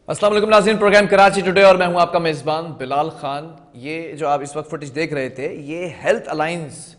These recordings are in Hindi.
अस्सलाम वालेकुम नाज़रीन, प्रोग्राम कराची टुडे और मैं हूं आपका मेज़बान बिलाल खान। ये जो आप इस वक्त फुटेज देख रहे थे, ये हेल्थ अलायंस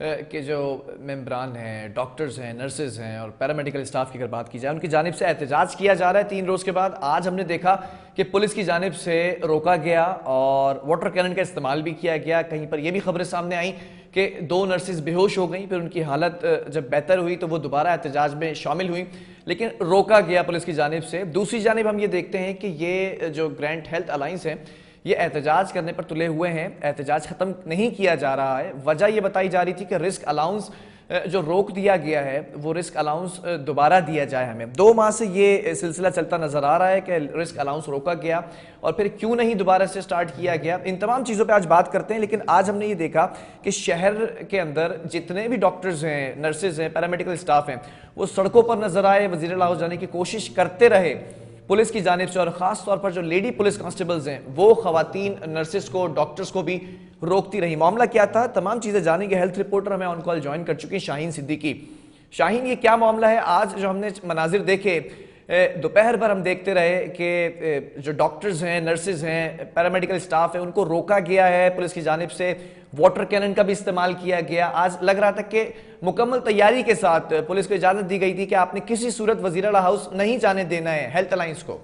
के जो मेंबरान हैं, डॉक्टर्स हैं, नर्सेज हैं और पैरामेडिकल स्टाफ की अगर बात की जाए, उनकी जानिब से एहतजाज किया जा रहा है 3 रोज़ के बाद। आज हमने देखा कि पुलिस की जानिब से रोका गया और वाटर कैनन का इस्तेमाल भी किया गया। कहीं पर यह भी खबरें सामने आई कि 2 नर्सेज बेहोश हो गई, फिर उनकी हालत जब बेहतर हुई तो वो दोबारा एहतजाज में शामिल हुई, लेकिन रोका गया पुलिस की जानिब से। दूसरी जानिब हम ये देखते हैं कि ये जो ग्रैंड हेल्थ अलायंस है, ये एहतजाज करने पर तुले हुए हैं, एहतजाज खत्म नहीं किया जा रहा है। वजह यह बताई जा रही थी कि रिस्क अलाउंस जो रोक दिया गया है, वो रिस्क अलाउंस दोबारा दिया जाए हमें। 2 माह से ये सिलसिला चलता नजर आ रहा है कि रिस्क अलाउंस रोका गया और फिर क्यों नहीं दोबारा से स्टार्ट किया गया। इन तमाम चीज़ों पे आज बात करते हैं, लेकिन आज हमने ये देखा कि शहर के अंदर जितने भी डॉक्टर्स हैं, नर्सेज हैं, पैरामेडिकल स्टाफ हैं, वो सड़कों पर नजर आए, वज़ीर हाउस जाने की कोशिश करते रहे पुलिस की जानिब से, और ख़ास तौर पर जो लेडी पुलिस कांस्टेबल्स हैं वो ख़वातीन नर्सेस को, डॉक्टर्स को भी रोकती रही। मामला क्या था, तमाम चीज़ें जानेंगे। हेल्थ रिपोर्टर हमें ऑन कॉल ज्वाइन कर चुकी हैं शाहीन सिद्दीकी। शाहीन, ये क्या मामला है? आज जो हमने मनाजिर देखे, दोपहर भर हम देखते रहे कि जो डॉक्टर्स हैं, नर्सेज हैं, पैरामेडिकल स्टाफ है, उनको रोका गया है पुलिस की जानिब से, वाटर कैनन का भी इस्तेमाल किया गया। आज लग रहा था कि मुकम्मल तैयारी के साथ पुलिस को इजाजत दी गई थी कि आपने किसी सूरत वज़ीर आला हाउस नहीं जाने देना है हेल्थ अलायंस को।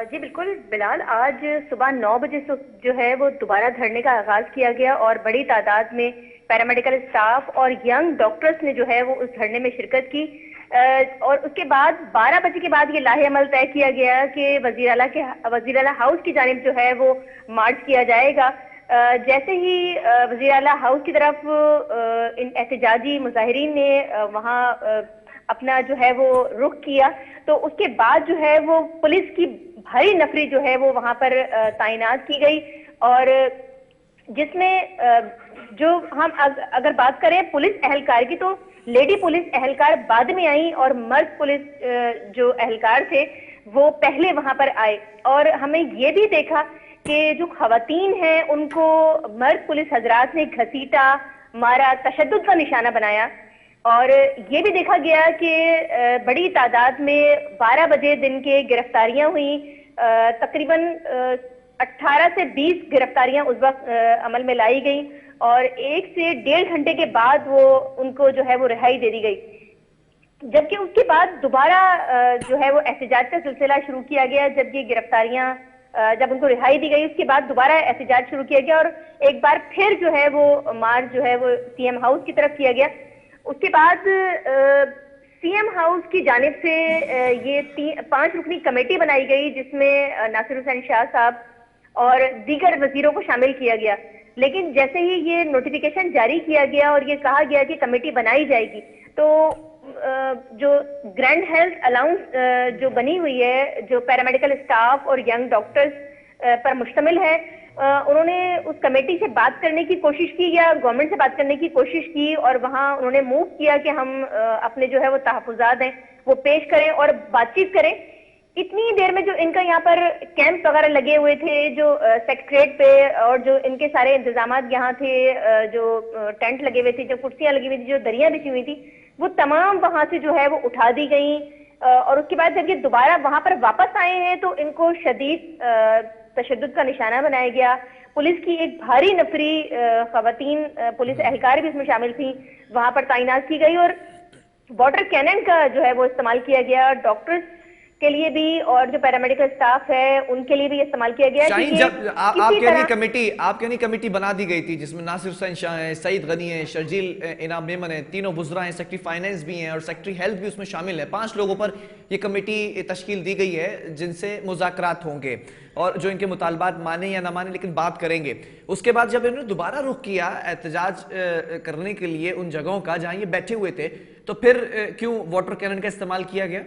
जी बिल्कुल बिलाल, आज सुबह 9 बजे से जो है वो दोबारा धरने का आगाज किया गया और बड़ी तादाद में पैरामेडिकल स्टाफ और यंग डॉक्टर्स ने जो है वो उस धरने में शिरकत की। और उसके बाद 12 बजे के बाद ये लाहे अमल तय किया गया कि वज़ीर आला हाउस की जानिब जो है वो मार्च किया जाएगा। जैसे ही वज़ीर आला हाउस की तरफ इन एहतजाजी मुजाहिरीन ने वहाँ अपना जो है वो रुख किया, तो उसके बाद जो है वो पुलिस की भारी नफरी जो है वो वहां पर तैनात की गई। और जिसमें जो हम अगर बात करें पुलिस एहलकार की, तो लेडी पुलिस एहलकार बाद में आई और मर्द पुलिस जो एहलकार थे वो पहले वहां पर आए। और हमें ये भी देखा कि जो खवातीन हैं उनको मर्द पुलिस हजरात ने घसीटा, मारा, तशद्दुद का निशाना बनाया। और ये भी देखा गया कि बड़ी तादाद में 12 बजे दिन के गिरफ्तारियां हुई। तकरीबन 18 से 20 गिरफ्तारियां उस वक्त अमल में लाई गई और 1 से 1.5 घंटे के बाद वो उनको जो है वो रिहाई दे दी गई। जबकि उसके बाद दोबारा जो है वो एहतजाज का सिलसिला शुरू किया गया। जब ये गिरफ्तारियां जब उनको रिहाई दी गई, उसके बाद दोबारा एहतजाज शुरू किया गया और एक बार फिर जो है वो मार्च जो है वो सीएम हाउस की तरफ किया गया। उसके बाद सीएम हाउस की जानिब से ये 5 रुकनी कमेटी बनाई गई, जिसमें नासिर हुसैन शाह साहब और दीगर वजीरों को शामिल किया गया। लेकिन जैसे ही ये नोटिफिकेशन जारी किया गया और ये कहा गया कि कमेटी बनाई जाएगी, तो जो ग्रैंड हेल्थ अलाउंस जो बनी हुई है, जो पैरामेडिकल स्टाफ और यंग डॉक्टर्स पर मुश्तमिल है, उन्होंने उस कमेटी से बात करने की कोशिश की या गवर्नमेंट से बात करने की कोशिश की और वहां उन्होंने मूव किया कि हम अपने जो है वो तहफ़्फ़ुज़ात हैं वो पेश करें और बातचीत करें। इतनी देर में जो इनका यहाँ पर कैंप वगैरह लगे हुए थे, जो सेक्रेटरीट पे, और जो इनके सारे इंतजामात यहाँ थे, जो टेंट लगे हुए थे, जो कुर्सियां लगी हुई थी, जो दरियां बिछी हुई थी, वो तमाम वहां से जो है वो उठा दी गई। और उसके बाद जब ये दोबारा वहां पर वापस आए हैं तो इनको शदीद तशद्दुद का निशाना बनाया गया। पुलिस की एक भारी नफरी खवातीन पुलिस एहलकार भी इसमें शामिल थी, वहां पर तैनात की गई और वाटर कैनन का जो है वो इस्तेमाल किया गया। डॉक्टर्स के लिए भी और जो पैरामेडिकल स्टाफ है उनके लिए भी इस्तेमाल किया गया। जब आपके कमेटी बना दी गई थी जिसमें नासिर हुसैन शाह है, सईद गनी है, शर्जील इनाम मेमन है, तीनों बुजरा हैं, सेक्रेटरी फाइनेंस भी हैं और सेक्रेटरी हेल्थ भी उसमें शामिल है। 5 लोगों पर यह कमेटी तश्कील दी गई है जिनसे मुज़ाकरात होंगे और जो इनके मुतालबात माने या ना माने, लेकिन बात करेंगे। उसके बाद जब इन्होंने दोबारा रुख किया एहतजाज करने के लिए उन जगहों का जहां ये बैठे हुए थे, तो फिर क्यों वाटर कैनन का इस्तेमाल किया गया?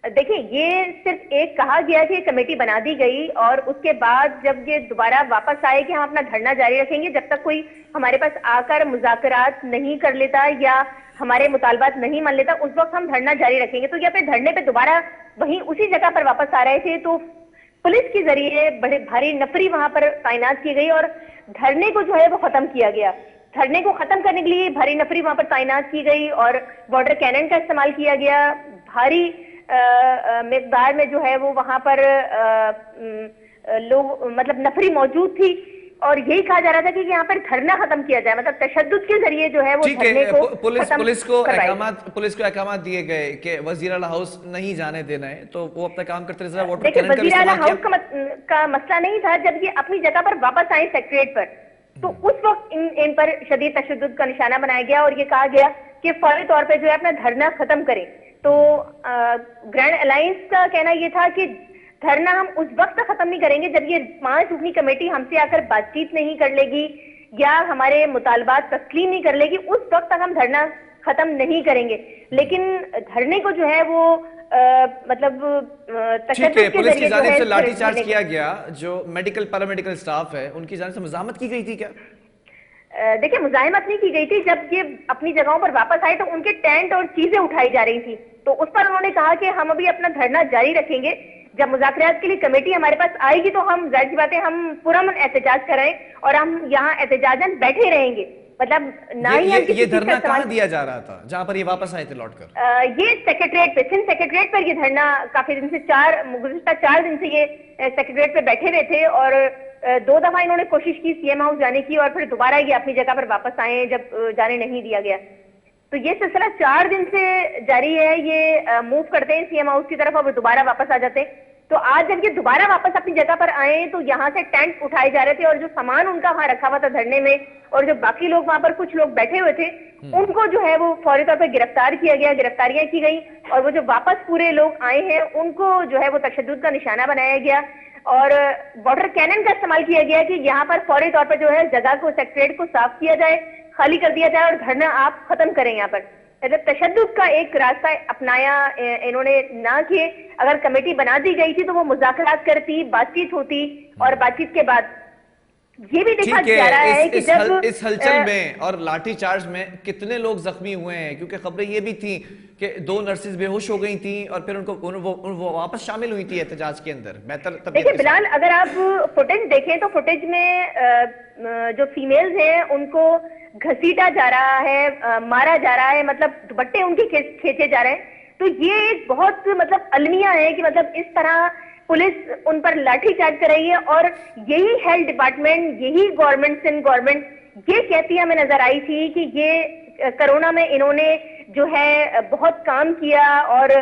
देखिए, ये सिर्फ एक कहा गया कि कमेटी बना दी गई और उसके बाद जब ये दोबारा वापस आए कि हम अपना धरना जारी रखेंगे जब तक कोई हमारे पास आकर मुज़ाकरात नहीं कर लेता या हमारे मुतालबात नहीं मान लेता, उस वक्त हम धरना जारी रखेंगे। तो ये अपने धरने पे दोबारा वहीं उसी जगह पर वापस आ रहे थे, तो पुलिस के जरिए बड़े भारी नफरी वहां पर तैनात की गई और धरने को जो है वो खत्म किया गया। धरने को खत्म करने के लिए भारी नफरी वहां पर तैनात की गई और वाटर कैनन का इस्तेमाल किया गया। भारी मिकदार में जो है वो वहां पर लोग मतलब नफरी मौजूद थी, और यही कहा जा रहा था कि यहाँ पर धरना खत्म किया जाए, मतलब तशद्दुद के जरिए जो है वो ठीक धरने है, को पुलिस को अहकामात दिए गए कि वजीर आला हाउस नहीं जाने देना है, तो वो अपना काम करते रहे। वाटर देखिए, कैनन का भी वजीर आला इस्तेमाल हाउस किया। का मसला नहीं था। जब ये अपनी जगह पर वापस आए सेक्रेटरीट पर, तो उस वक्त इन पर शदीद तशद्दुद का निशाना बनाया गया और ये कहा गया कि फौरी तौर पे जो है अपना धरना खत्म करें। तो ग्रैंड अलायंस का कहना यह था कि धरना हम उस वक्त तक खत्म नहीं करेंगे जब ये 5 रुकनी कमेटी हमसे आकर बातचीत नहीं कर लेगी या हमारे मुतालबात तस्लीम नहीं कर लेगी, उस वक्त तक हम धरना खत्म नहीं करेंगे। लेकिन धरने को जो है वो मतलब ठीक है, पुलिस की जानिब से लाठी है चार्ज किया गया। जो मेडिकल पैरामेडिकल स्टाफ है उनकी जानिब से मज़ाहमत की गई थी क्या? देखिए, मुजाहिमत नहीं की गई थी। जब ये अपनी जगहों पर वापस आए तो उनके टेंट और चीजें उठाई जा रही थी, तो उस पर उन्होंने कहा कि हम अभी अपना धरना जारी रखेंगे। जब मुज़ाकरात के लिए कमेटी हमारे पास आएगी तो हम जाहिर सी बात है हम पुरअमन एहतजाज कराएं और हम यहाँ एहतजाजन बैठे रहेंगे। मतलब ना ही ये धरना कहाँ दिया जा रहा था जहाँ पर ये वापस आए थे लौटकर? ये सेक्रेटरीट पे, सिंध सेक्रेटरीट पर ये धरना काफी दिन से गुज़िश्ता 4 दिन से ये सेक्रेटरीट पे बैठे हुए थे, और 2 दफा इन्होंने कोशिश की सीएम हाउस जाने की और फिर दोबारा ये अपनी जगह पर वापस आए जब जाने नहीं दिया गया। तो ये सिलसिला 4 दिन से जारी है। ये मूव करते हैं सीएम हाउस की तरफ और दोबारा वापस आ जाते हैं। तो आज जब ये दोबारा वापस अपनी जगह पर आए तो यहाँ से टेंट उठाए जा रहे थे और जो सामान उनका वहां रखा हुआ था धरने में, और जो बाकी लोग वहां पर कुछ लोग बैठे हुए थे, उनको जो है वो फौरी तौर पर गिरफ्तार किया गया, गिरफ्तारियां की गई, और वो जो वापस पूरे लोग आए हैं उनको जो है वो तशद्दुद का निशाना बनाया गया और वाटर कैनन का इस्तेमाल किया गया कि यहाँ पर फौरी तौर पर जो है जगह को, सेक्रेटरीट को साफ किया जाए, खाली कर दिया जाए और धरना आप खत्म करें। यहाँ पर मतलब तशद्दुद का एक रास्ता अपनाया इन्होंने ना कि अगर कमेटी बना दी गई थी तो वो मुज़ाकरात करती, बातचीत होती, और बातचीत के बाद ये भी देखा जा रहा है कि जब इस हलचल में और लाठी चार्ज में कितने लोग जख्मी हुए हैं, क्योंकि खबरें ये भी थी कि 2 नर्सेज बेहोश हो गई थी और फिर वो वापस शामिल हुई थी एहतजाज के अंदर। देखिए बिलाल, अगर आप फुटेज देखें तो फुटेज में जो फीमेल्स हैं उनको घसीटा जा रहा है, मारा जा रहा है, मतलब दुपट्टे उनके खींचे जा रहे हैं। तो ये एक बहुत मतलब अलमिया है कि मतलब इस तरह पुलिस उन पर लाठीचार्ज कर रही है, और यही हेल्थ डिपार्टमेंट, यही गवर्नमेंट ये कहती हमें नजर आई थी कि ये कोरोना में इन्होंने जो है बहुत काम किया और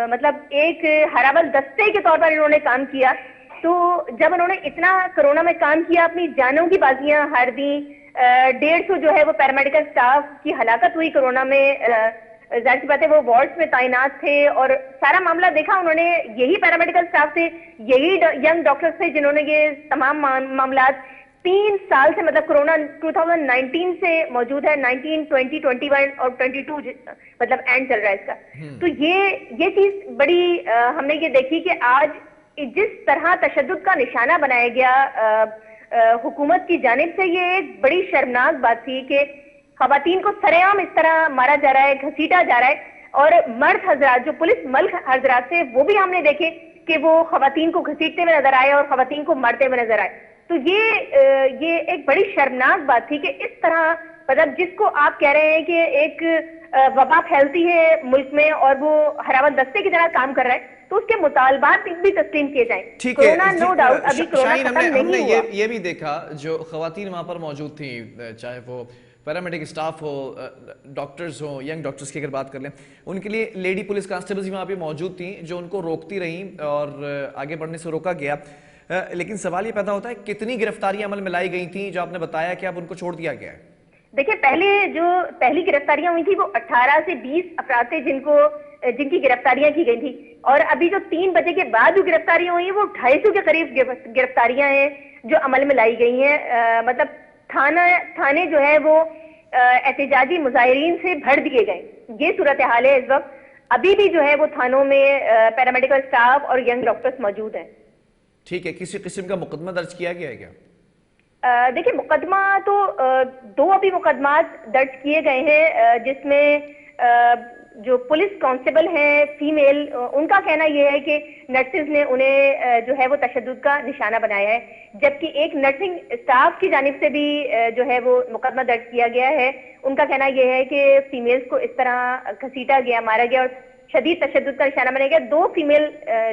मतलब एक हराबल दस्ते के तौर पर इन्होंने काम किया। तो जब उन्होंने इतना कोरोना में काम किया, अपनी जानों की बाजियां हार दी, 150 जो है वो पैरामेडिकल स्टाफ की हलाकत हुई कोरोना में, जाहिर सी बात है वो वार्ड्स में तैनात थे, और सारा मामला देखा उन्होंने। यही पैरामेडिकल स्टाफ थे, यही यंग डॉक्टर्स थे जिन्होंने ये तमाम मामला 3 साल से, मतलब कोरोना 2019 से मौजूद है, 19, 20, 21 और 22 मतलब एंड चल रहा है इसका। तो ये चीज बड़ी हमने ये देखी कि आज जिस तरह तशद्दुद का निशाना बनाया गया हुकूमत की जानिब से, ये एक बड़ी शर्मनाक बात थी कि खवातीन को सरेआम इस तरह मारा जा रहा है, घसीटा जा रहा है, और मर्द हजरात जो पुलिस मल्क हजरात थे वो भी हमने देखे कि वो खवातीन को घसीटते हुए नजर आए और खवातीन को मारते हुए नजर आए। तो ये एक बड़ी शर्मनाक बात थी कि इस तरह मतलब जिसको आप कह रहे हैं कि एक वबा फैलती है मुल्क में और वो हरावत दस्ते की तरह काम कर रहा है, तो उसके मुतालबात भी तस्लीम किए जाएं। ठीक है, नो डाउट अभी कोरोना खत्म नहीं हुआ। ये भी देखा जो खवातीन वहां पर मौजूद थी, चाहे वो पैरामेडिक स्टाफ हो, डॉक्टर्स हो, यंग डॉक्टर्स की अगर बात कर लें, उनके लिए लेडी पुलिस कांस्टेबल्स भी वहाँ पे मौजूद थी जो उनको रोकती रहीं और आगे बढ़ने से रोका गया। लेकिन सवाल ये पैदा होता है कितनी गिरफ्तारियां अमल में लाई गई थी जो आपने बताया कि अब उनको छोड़ दिया गया है? देखिए, पहली गिरफ्तारियां हुई थी वो 18 से 20 अफराद थे जिनकी गिरफ्तारियां की गई थी, और अभी जो 3 बजे के बाद जो गिरफ्तारियां हुई वो 250 के करीब गिरफ्तारियां हैं जो अमल में लाई गई हैं। मतलब थाने जो है वो एहतजाजी मुजाहिरीन से भर दिए गए, ये सूरत हाल है इस वक्त। अभी भी जो है वो थानों में पैरामेडिकल स्टाफ और यंग डॉक्टर्स मौजूद हैं। ठीक है, किसी किस्म का मुकदमा दर्ज किया गया है क्या? देखिए, मुकदमा तो 2 अभी मुकदमा दर्ज किए गए हैं, जिसमें जो पुलिस कांस्टेबल हैं फीमेल, उनका कहना यह है कि नर्सेज ने उन्हें जो है वो तशद्दुद का निशाना बनाया है, जबकि एक नर्सिंग स्टाफ की जानिब से भी जो है वो मुकदमा दर्ज किया गया है। उनका कहना यह है कि फीमेल्स को इस तरह घसीटा गया, मारा गया और शदीद तशद्दुद का निशाना बनाया गया। 2 फीमेल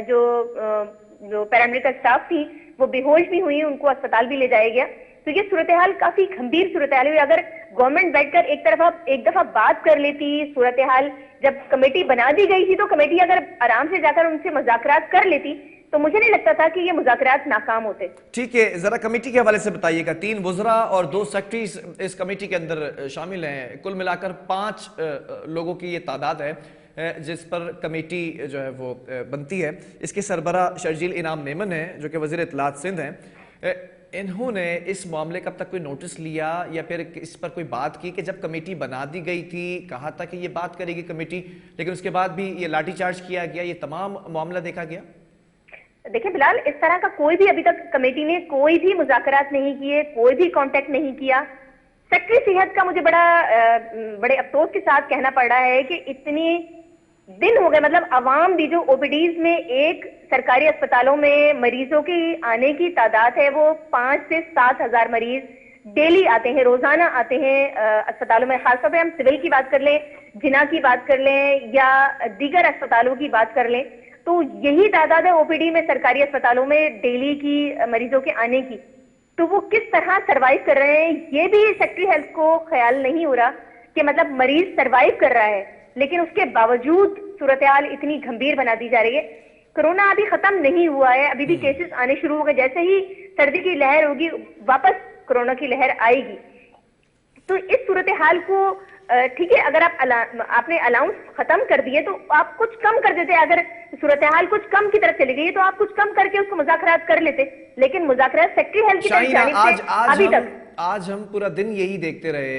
जो पैरामेडिकल स्टाफ थी वो बेहोश भी हुई, उनको अस्पताल भी ले जाया गया। तो ये सूरत हाल काफी गंभीर सूरत हाल हुई। अगर गवर्नमेंट बैठकर एक दफा बात कर लेती, सूरत हाल जब कमेटी बना दी गई थी तो कमेटी अगर आराम से जाकर उनसे मुज़ाकरात कर लेती तो मुझे नहीं लगता था कि ये मुज़ाकरात नाकाम होते। ठीक है, जरा कमेटी के हवाले से बताइएगा। 3 वज़रा और 2 सेक्रेटरीज इस कमेटी के अंदर शामिल हैं। कुल मिलाकर 5 लोगों की ये तादाद है जिस पर कमेटी जो है वो बनती है। इसके सरबरा शर्जील इनाम मेमन है जो कि वज़ीर इत्तलात सिंध हैं। इन्होंने इस मामले का अब तक कोई नोटिस लिया या फिर इस पर कोई बात की कि जब कमेटी बना दी गई थी कहा था कि ये बात करेगी कमेटी, लेकिन उसके बाद भी ये लाठीचार्ज किया गया, ये तमाम मामला देखा गया? देखिए बिलाल, इस तरह का कोई भी अभी तक कमेटी ने कोई भी मुज़ाकरात नहीं किए, कोई भी कांटेक्ट नहीं किया। सेक्रेटरी सेहत का मुझे बड़े अफसोस के साथ कहना पड़ रहा है कि इतनी दिन हो गए, मतलब अवाम भी जो ओपीडीज में एक सरकारी अस्पतालों में मरीजों की आने की तादाद है वो 5 से 7 हजार मरीज डेली आते हैं, रोजाना आते हैं अस्पतालों में। खासतौर पे हम सिविल की बात कर लें, जिना की बात कर लें या दीगर अस्पतालों की बात कर लें तो यही तादाद है ओपीडी में सरकारी अस्पतालों में डेली की मरीजों के आने की। तो वो किस तरह सरवाइव कर रहे हैं ये भी सेक्रेटरी हेल्थ को ख्याल नहीं हो रहा कि मतलब मरीज सरवाइव कर रहा है, लेकिन उसके बावजूद सूरत हाल इतनी गंभीर बना दी जा रही है। कोरोना अभी खत्म नहीं हुआ है, अभी भी केसेस आने शुरू हो गए। जैसे ही सर्दी की लहर होगी वापस कोरोना की लहर आएगी। तो इस सूरत हाल को ठीक है, अगर आपने अलाउंस खत्म कर दिए तो आप कुछ कम कर देते। अगर सूरत हाल कुछ कम की तरफ चली गई तो आप कुछ कम करके उसको मुज़ाकरात कर लेते, लेकिन मुज़ाकरात सेक्रेटरी हेल्थ की जानिब से अभी तक आज हम पूरा दिन यही देखते रहे,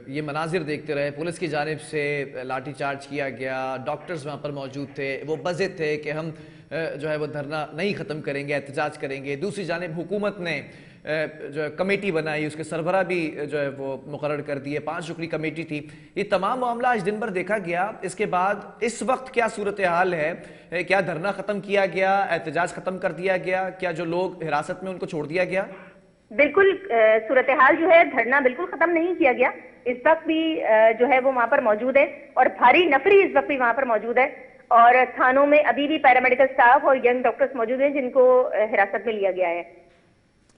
ये मनाजिर देखते रहे। पुलिस की जानिब से लाठीचार्ज किया गया, डॉक्टर्स वहाँ पर मौजूद थे, वो बज़े थे कि हम जो है वो धरना नहीं ख़त्म करेंगे, एहतजाज करेंगे। दूसरी जानिब हुकूमत ने जो है कमेटी बनाई, उसके सरबरा भी जो है वो मुकर्रर कर दिए, 5 रुकनी कमेटी थी। ये तमाम मामला आज दिन भर देखा गया। इसके बाद इस वक्त क्या सूरत हाल है? क्या धरना ख़त्म किया गया, एहतजाज ख़त्म कर दिया गया? क्या जो लोग हिरासत में उनको छोड़ दिया गया? बिल्कुल सूरत हाल जो है, धरना बिल्कुल खत्म नहीं किया गया। इस वक्त भी जो है वो वहां पर मौजूद है और भारी नफरी इस वक्त भी वहां पर मौजूद है और थानों में अभी भी पैरामेडिकल स्टाफ और यंग डॉक्टर्स मौजूद हैं जिनको हिरासत में लिया गया है।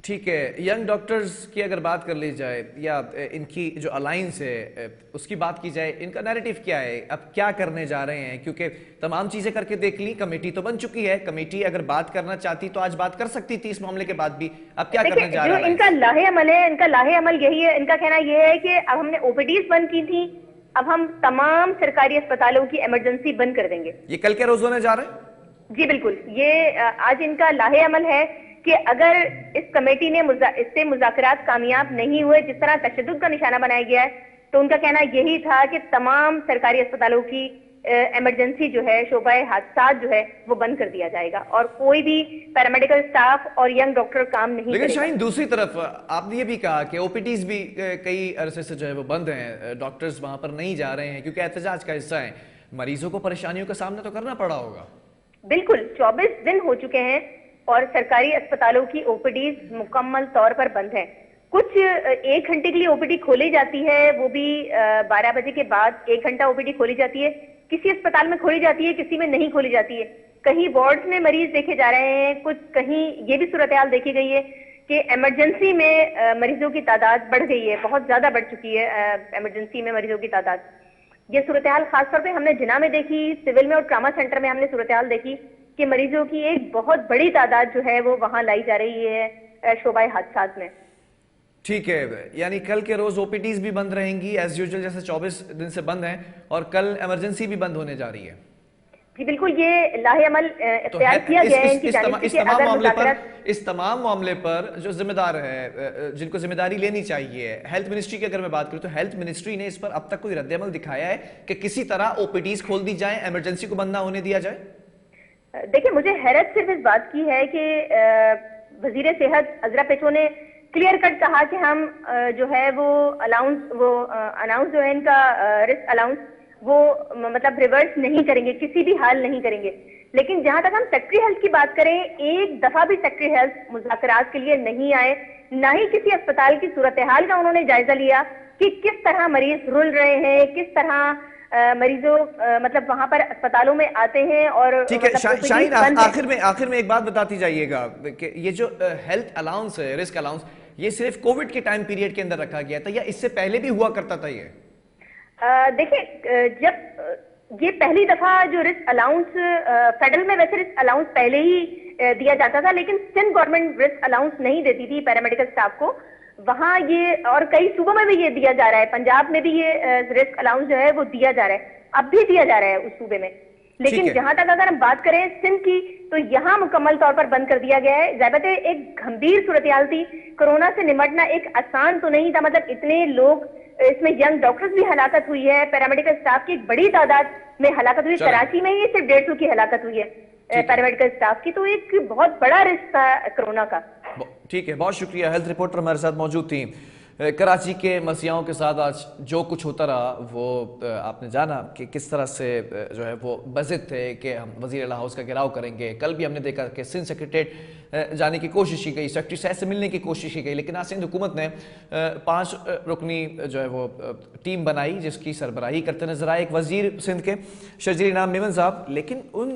ठीक है, यंग डॉक्टर्स की अगर बात कर ली जाए या इनकी जो अलायंस है उसकी बात की जाए, इनका नैरेटिव क्या है, अब क्या करने जा रहे हैं? क्योंकि तमाम चीजें करके देख ली, कमेटी तो बन चुकी है, कमेटी अगर बात करना चाहती तो आज बात कर सकती थी इस मामले के बाद भी। अब क्या करने जा रहा है? इनका लाहे अमल है, इनका लाहे अमल यही है। इनका कहना यह है कि अब हमने ओपीडीज बंद की थी, अब हम तमाम सरकारी अस्पतालों की इमरजेंसी बंद कर देंगे। ये कल के रोज होने जा रहे हैं? जी बिल्कुल, ये आज इनका लाहे अमल है कि अगर इस कमेटी ने इससे मुज़ाकरात कामयाब नहीं हुए, जिस तरह तशद्दुद का निशाना बनाया गया है, तो उनका कहना यही था कि तमाम सरकारी अस्पतालों की इमरजेंसी जो है, शोबाए हादसात जो है वो बंद कर दिया जाएगा और कोई भी पैरामेडिकल स्टाफ और यंग डॉक्टर काम नहीं। लेकिन शाहीन, दूसरी तरफ आपने ये भी कहा कि ओपीडीज भी कई अरसे से जो है वो बंद हैं, डॉक्टर्स वहां पर नहीं जा रहे हैं क्योंकि एहतजाज का हिस्सा है। मरीजों को परेशानियों का सामना तो करना पड़ा होगा। बिल्कुल, 24 दिन हो चुके हैं और सरकारी अस्पतालों की ओपीडीज मुकम्मल तौर पर बंद है। कुछ 1 घंटे के लिए ओपीडी खोली जाती है, वो भी 12 बजे के बाद 1 घंटा ओपीडी खोली जाती है। किसी अस्पताल में खोली जाती है, किसी में नहीं खोली जाती है। कहीं वार्ड्स में मरीज देखे जा रहे हैं, कुछ कहीं ये भी सूरत हाल देखी गई है कि इमरजेंसी में मरीजों की तादाद बढ़ गई है, बहुत ज्यादा बढ़ चुकी है इमरजेंसी में मरीजों की तादाद। ये सूरत हाल खासतौर पे हमने जिना में देखी, सिविल में और ट्रामा सेंटर में हमने सूरत हाल देखी कि मरीजों की एक बहुत बड़ी तादाद जो है वो वहां लाई जा रही है शोबाए हादसात में। ठीक है, यानी कल के रोज ओपीडीज भी बंद रहेंगी एज यूजुअल, जैसे 24 दिन से बंद हैं, और कल इमरजेंसी भी बंद होने जा रही है। जी बिल्कुल, ये लाहे अमल इख्तियार किया गया है इनकी जानिब से कि अगर मुज़ाकरात इस तमाम मामले पर जो जिम्मेदार है, जिनको जिम्मेदारी लेनी चाहिए, हेल्थ मिनिस्ट्री की अगर मैं बात करूं तो हेल्थ मिनिस्ट्री ने इस पर अब तक कोई रद्द-ए-अमल दिखाया है कि किसी तरह ओपीडीज खोल दी जाए, इमरजेंसी को बंद ना होने दिया जाए? देखिए, मुझे हैरत सिर्फ इस बात की है कि वजीर सेहत अजरा पेचो ने क्लियर कट कहा कि हम जो है वो अनाउंस जो है इनका रिस्क अलाउंस वो मतलब रिवर्स नहीं करेंगे, किसी भी हाल नहीं करेंगे। लेकिन जहां तक हम सेक्रेटरी हेल्थ की बात करें, एक दफा भी सेक्रेटरी हेल्थ मुज़ाकरात के लिए नहीं आए, ना ही किसी अस्पताल की सूरत हाल का उन्होंने जायजा लिया कि किस तरह मरीज रुल रहे हैं, किस तरह मरीजों मतलब वहां पर अस्पतालों में आते हैं और ठीक है मतलब OPD शाहीन, बंद है। आखिर में एक बात बताती जाइएगा कि ये जो हेल्थ अलाउंस है, रिस्क अलाउंस, ये सिर्फ कोविड के टाइम पीरियड के अंदर रखा गया था या इससे पहले भी हुआ करता था ये? देखिए, जब ये पहली दफा जो रिस्क अलाउंस फेडरल में, वैसे रिस्क अलाउंस पहले ही दिया जाता था, लेकिन सिंध गवर्नमेंट रिस्क अलाउंस नहीं देती थी पैरामेडिकल स्टाफ को। वहां ये, और कई सूबों में भी ये दिया जा रहा है, पंजाब में भी ये रिस्क अलाउंस जो है वो दिया जा रहा है, अब भी दिया जा रहा है उस सूबे में। लेकिन जहां तक अगर हम बात करें सिंध की, तो यहाँ मुकम्मल तौर पर बंद कर दिया गया है। ज़ाहिर है एक गंभीर सूरत-ए-हाल थी, कोरोना से निपटना एक आसान तो नहीं था, मतलब इतने लोग, इसमें यंग डॉक्टर्स भी हलाकत हुई है, पैरामेडिकल स्टाफ की एक बड़ी तादाद में हलाकत हुई है। कराची में ही सिर्फ 150 की हलाकत हुई है पैरामेडिकल स्टाफ की, तो एक बहुत बड़ा रिस्क था कोरोना का। ठीक है, बहुत शुक्रिया। हेल्थ रिपोर्टर हमारे साथ मौजूद थी। कराची के मसीहाओं के साथ आज जो कुछ होता रहा वो आपने जाना कि किस तरह से जो है वो बज़िद थे कि हम वज़ीर आला हाउस का घेराव करेंगे। कल भी हमने देखा कि सिंध सेक्रेटरीट जाने की कोशिश की गई, सेक्रेटरी साहब से मिलने की कोशिश की गई, लेकिन आज सिंध हुकूमत ने 5 रुकनी जो है वो टीम बनाई जिसकी सरबराही करते नजर आए एक वज़ीर सिंध के शर्जील इनाम मेमन साहब। लेकिन उन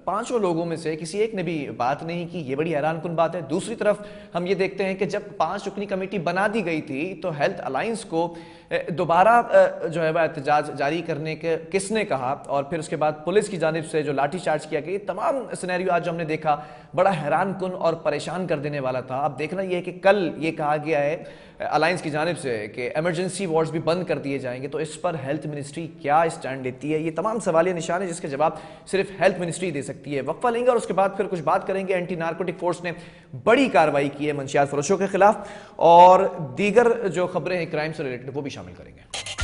5 लोगों में से किसी एक ने भी बात नहीं की, ये बड़ी हैरान कुन बात है। दूसरी तरफ हम ये देखते हैं कि जब 5 रुकनी कमेटी बना दी गई थी तो हेल्थ अलायंस को दोबारा जो है वह एहतजाज जारी करने के किसने कहा, और फिर उसके बाद पुलिस की जानिब से जो लाठीचार्ज किया गया, तमाम सिनेरियो आज जो हमने देखा बड़ा हैरान कुन और परेशान कर देने वाला था। अब देखना यह है कि कल ये कहा गया है अलायंस की जानिब से कि इमरजेंसी वार्ड्स भी बंद कर दिए जाएंगे, तो इस पर हेल्थ मिनिस्ट्री क्या स्टैंड लेती है? ये तमाम सवालिया निशान है जिसके जवाब सिर्फ हेल्थ मिनिस्ट्री दे सकती है। वक्फा लेंगे और उसके बाद फिर कुछ बात करेंगे। एंटी नारकोटिक फोर्स ने बड़ी कार्रवाई की है मंशियात फरोशों के खिलाफ, और दीगर जो खबरें हैं क्राइम से रिलेटेड वो भी शामिल करेंगे।